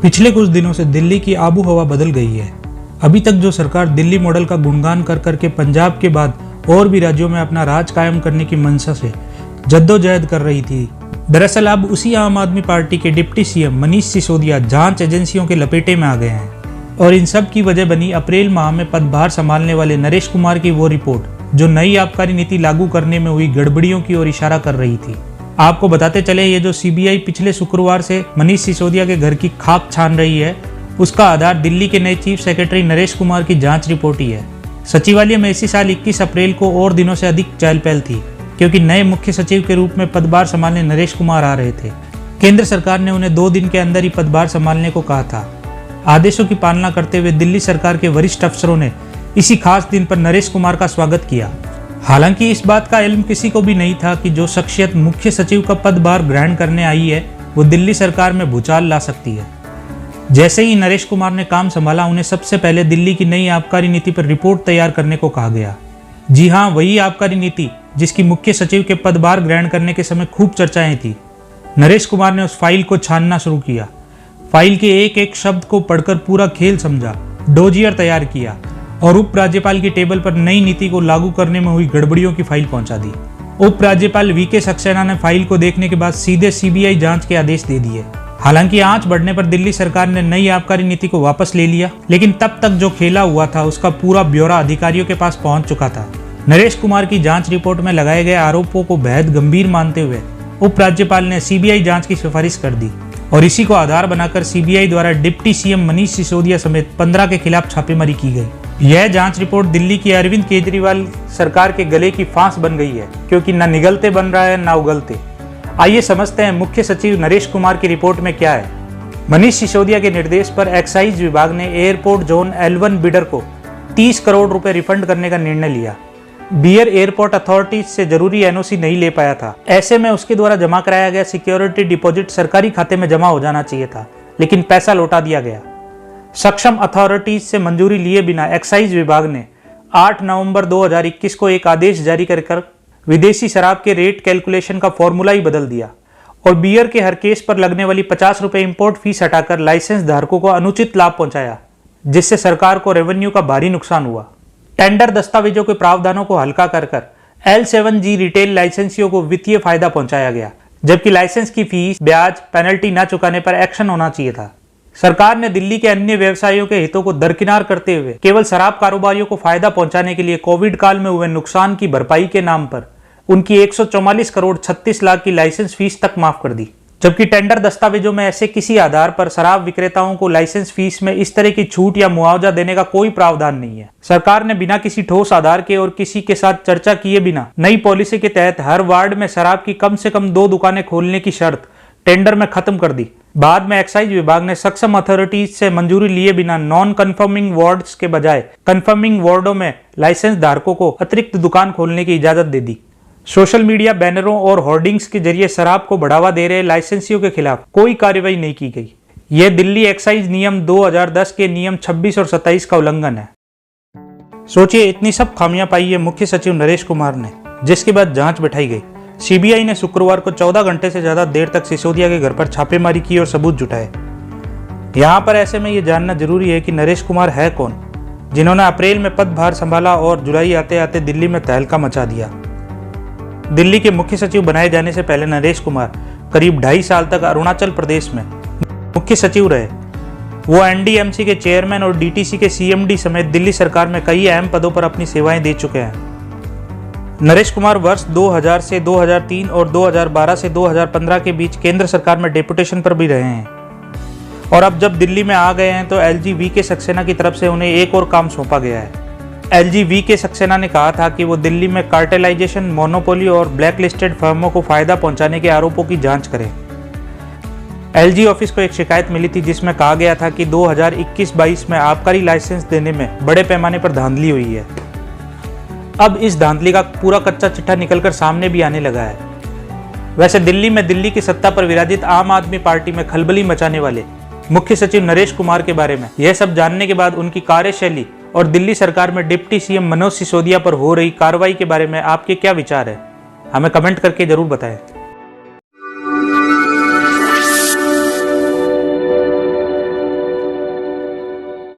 पिछले कुछ दिनों से दिल्ली की आबो हवा बदल गई है। अभी तक जो सरकार दिल्ली मॉडल का गुणगान कर करके पंजाब के बाद और भी राज्यों में अपना राज कायम करने की मंशा से जद्दोजहद कर रही थी, दरअसल अब उसी आम आदमी पार्टी के डिप्टी सीएम मनीष सिसोदिया जांच एजेंसियों के लपेटे में आ गए हैं। और इन सब की वजह बनी अप्रैल माह में पदभार संभालने वाले नरेश कुमार की वो रिपोर्ट जो नई आबकारी नीति लागू करने में हुई गड़बड़ियों की ओर इशारा कर रही थी। आपको बताते चले, ये जो सीबीआई पिछले शुक्रवार से मनीष सिसोदिया के घर की खाक छान रही है, उसका आधार दिल्ली के नए चीफ सेक्रेटरी नरेश कुमार की जांच रिपोर्ट ही है। सचिवालय में इसी साल 21 अप्रैल को और दिनों से अधिक चहल पहल थी, क्योंकि नए मुख्य सचिव के रूप में पदभार संभालने नरेश कुमार आ रहे थे। केंद्र सरकार ने उन्हें 2 दिन के अंदर ही पदभार संभालने को कहा था। आदेशों की पालना करते हुए दिल्ली सरकार के वरिष्ठ अफसरों ने इसी खास दिन पर नरेश कुमार का स्वागत किया। हालांकि इस बात का इल्म किसी को भी नहीं था कि जो शख्सियत मुख्य सचिव का पदभार ग्रहण करने आई है, वो दिल्ली सरकार में भूचाल ला सकती है। जैसे ही नरेश कुमार ने काम संभाला, उन्हें सबसे पहले दिल्ली की नई आबकारी नीति पर रिपोर्ट तैयार करने को कहा गया। जी हाँ, वही आबकारी नीति जिसकी मुख्य सचिव के पदभार ग्रहण करने के समय खूब चर्चाएं थी। नरेश कुमार ने उस फाइल को छानना शुरू किया। फाइल के एक एक शब्द को पढ़कर पूरा खेल समझा, डोजियर तैयार किया और उप राज्यपाल की टेबल पर नई नीति को लागू करने में हुई गड़बड़ियों की फाइल पहुंचा दी। उप राज्यपाल वीके सक्सेना ने फाइल को देखने के बाद सीधे सीबीआई जांच के आदेश दे दिए। हालांकि आंच बढ़ने पर दिल्ली सरकार ने नई आबकारी नीति को वापस ले लिया, लेकिन तब तक जो खेला हुआ था उसका पूरा ब्यौरा अधिकारियों के पास पहुंच चुका था। नरेश कुमार की जांच रिपोर्ट में लगाए गए आरोपों को बेहद गंभीर मानते हुए उप राज्यपाल ने सीबीआई जांच की सिफारिश कर दी और इसी को आधार बनाकर सीबीआई द्वारा डिप्टी सीएम मनीष सिसोदिया समेत 15 के खिलाफ छापेमारी की गई। यह जांच रिपोर्ट दिल्ली की अरविंद केजरीवाल सरकार के गले की फांस बन गई है, क्योंकि न निगलते बन रहा है न उगलते। आइए समझते हैं मुख्य सचिव नरेश कुमार की रिपोर्ट में क्या है। मनीष सिसोदिया के निर्देश पर एक्साइज विभाग ने एयरपोर्ट जोन L1 बिडर को 30 करोड़ रुपए रिफंड करने का निर्णय लिया। बियर एयरपोर्ट अथॉरिटीज से जरूरी एनओसी नहीं ले पाया था। ऐसे में उसके द्वारा जमा कराया गया सिक्योरिटी डिपॉजिट सरकारी खाते में जमा हो जाना चाहिए था, लेकिन पैसा लौटा दिया गया। सक्षम अथॉरिटीज से मंजूरी लिए बिना एक्साइज विभाग ने 8 नवंबर 2021 को एक आदेश जारी कर विदेशी शराब के रेट कैलकुलेशन का फॉर्मूला ही बदल दिया और बियर के हर केस पर लगने वाली 50 रुपए इंपोर्ट फीस हटाकर लाइसेंस धारकों को अनुचित लाभ पहुंचाया, जिससे सरकार को रेवेन्यू का भारी नुकसान हुआ। टेंडर दस्तावेजों के प्रावधानों को हल्का कर L7G रिटेल लाइसेंसियों को वित्तीय फायदा पहुंचाया गया, जबकि लाइसेंस की फीस, ब्याज, पेनल्टी न चुकाने पर एक्शन होना चाहिए था। सरकार ने दिल्ली के अन्य व्यवसायियों के हितों को दरकिनार करते हुए केवल शराब कारोबारियों को फायदा पहुंचाने के लिए कोविड काल में हुए नुकसान की भरपाई के नाम पर उनकी 144 करोड़ 36 लाख की लाइसेंस फीस तक माफ कर दी, जबकि टेंडर दस्तावेजों में ऐसे किसी आधार पर शराब विक्रेताओं को लाइसेंस फीस में इस तरह की छूट या मुआवजा देने का कोई प्रावधान नहीं है। सरकार ने बिना किसी ठोस आधार के और किसी के साथ चर्चा किए बिना नई पॉलिसी के तहत हर वार्ड में शराब की कम से कम 2 दुकानें खोलने की शर्त टेंडर में खत्म कर दी। बाद में एक्साइज विभाग ने सक्षम अथॉरिटीज से मंजूरी लिए बिना नॉन कन्फर्मिंग वार्ड्स के बजाय कन्फर्मिंग वार्डों में लाइसेंस धारकों को अतिरिक्त दुकान खोलने की इजाजत दे दी। सोशल मीडिया बैनरों और होर्डिंग्स के जरिए शराब को बढ़ावा दे रहे लाइसेंसियों के खिलाफ कोई कार्रवाई नहीं की गई। यह दिल्ली एक्साइज नियम 2010 के नियम 26 और 27 का उल्लंघन है। सोचिए, इतनी सब खामियां पाई है मुख्य सचिव नरेश कुमार ने, जिसके बाद जांच बैठाई गई। सीबीआई ने शुक्रवार को 14 घंटे से ज्यादा देर तक सिसोदिया के घर पर छापेमारी की और सबूत जुटाए। यहाँ पर ऐसे में यह जानना जरूरी है कि नरेश कुमार है कौन, जिन्होंने अप्रैल में पदभार संभाला और जुलाई आते आते दिल्ली में तहलका मचा दिया। दिल्ली के मुख्य सचिव बनाए जाने से पहले नरेश कुमार करीब 2.5 साल तक अरुणाचल प्रदेश में मुख्य सचिव रहे। वो एनडीएमसी के चेयरमैन और डीटीसी के सीएमडी समेत दिल्ली सरकार में कई अहम पदों पर अपनी सेवाएं दे चुके हैं। नरेश कुमार वर्ष 2000 से 2003 और 2012 से 2015 के बीच केंद्र सरकार में डेपुटेशन पर भी रहे हैं और अब जब दिल्ली में आ गए हैं तो एलजी वीके सक्सेना की तरफ से उन्हें एक और काम सौंपा गया है। एलजी वीके सक्सेना ने कहा था कि वो दिल्ली में कार्टेलाइजेशन, मोनोपोली और ब्लैक लिस्टेड फर्मों को फायदा पहुंचाने के आरोपों की जांच करें। एलजी ऑफिस को एक शिकायत मिली थी जिसमें कहा गया था कि 2021-22 में आबकारी लाइसेंस देने में बड़े पैमाने पर धांधली हुई है। अब इस धांधली का पूरा कच्चा चिट्ठा निकलकर सामने भी आने लगा है। वैसे दिल्ली में दिल्ली की सत्ता पर विराजित आम आदमी पार्टी में खलबली मचाने वाले मुख्य सचिव नरेश कुमार के बारे में यह सब जानने के बाद उनकी कार्यशैली और दिल्ली सरकार में डिप्टी सीएम मनोज सिसोदिया पर हो रही कार्रवाई के बारे में आपके क्या विचार है, हमें कमेंट करके जरूर बताएं।